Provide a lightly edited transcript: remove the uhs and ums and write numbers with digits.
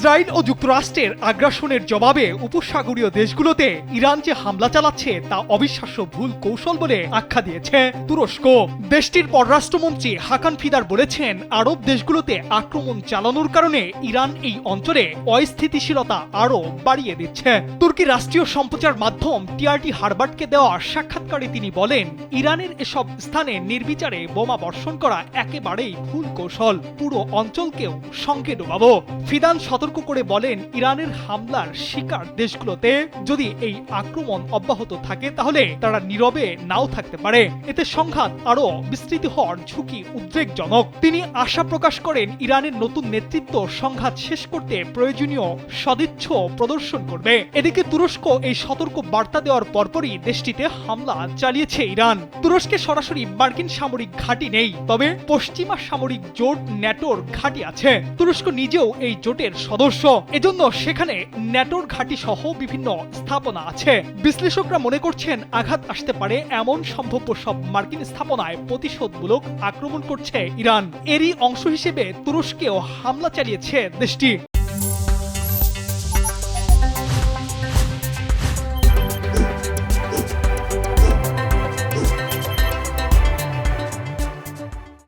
Israel ও যুক্তরাষ্ট্রের আগ্রাসনের জবাবে উপসাগরীয় দেশগুলোতে ইরান যে হামলা চালাচ্ছে তা অবিশ্বাস্য ভুল কৌশল বলে আখ্যা দিয়েছে তুরস্ক। দেশটির পররাষ্ট্রমন্ত্রী হাকান ফিদার বলেছেন, আরব দেশগুলোতে আক্রমণ চালানোর কারণে ইরান এই অঞ্চলে অস্থিতিশীলতা আরও বাড়িয়ে দিচ্ছে। তুর্কির রাষ্ট্রীয় সম্প্রচার মাধ্যম টিআরটি হারবার্টকে দেওয়া সাক্ষাৎকারে তিনি বলেন, ইরানের এসব স্থানে নির্বিচারে বোমা বর্ষণ করা একেবারেই ভুল কৌশল, পুরো অঞ্চলকেও সঙ্গে ডোবাবো। ফিদান সতর্ক করে বলেন, ইরানের হামলার শিকার দেশগুলোতে যদি এই আক্রমণ অব্যাহত থাকে তাহলে তারা নীরবে নাও থাকতে পারে, এতে সংঘাত আরো বিস্তৃত হওয়ার ঝুঁকি উদ্বেগজনক। তিনি আশা প্রকাশ করেন, ইরানের নতুন নেতৃত্ব সংঘাত শেষ করতে প্রয়োজনীয় সদিচ্ছ প্রদর্শন করবে। এদিকে তুরস্ক এই সতর্ক বার্তা দেওয়ার পরপরই দেশটিতে হামলা চালিয়েছে ইরান। তুরস্কে সরাসরি মার্কিন সামরিক ঘাঁটি নেই, তবে পশ্চিমা সামরিক জোট ন্যাটোর ঘাঁটি আছে। তুরস্ক নিজেও এই জোটের সদস্য, এজন্য সেখানে ন্যাটোর ঘাঁটি সহ বিভিন্ন স্থাপনা আছে। বিশ্লেষকরা মনে করছেন, আঘাত আসতে পারে এমন সম্ভাব্য সব মার্কিন স্থাপনায় প্রতিশোধমূলক আক্রমণ করছে ইরান। এরই অংশ হিসেবে তুরস্কেও হামলা চালিয়েছে দেশটি।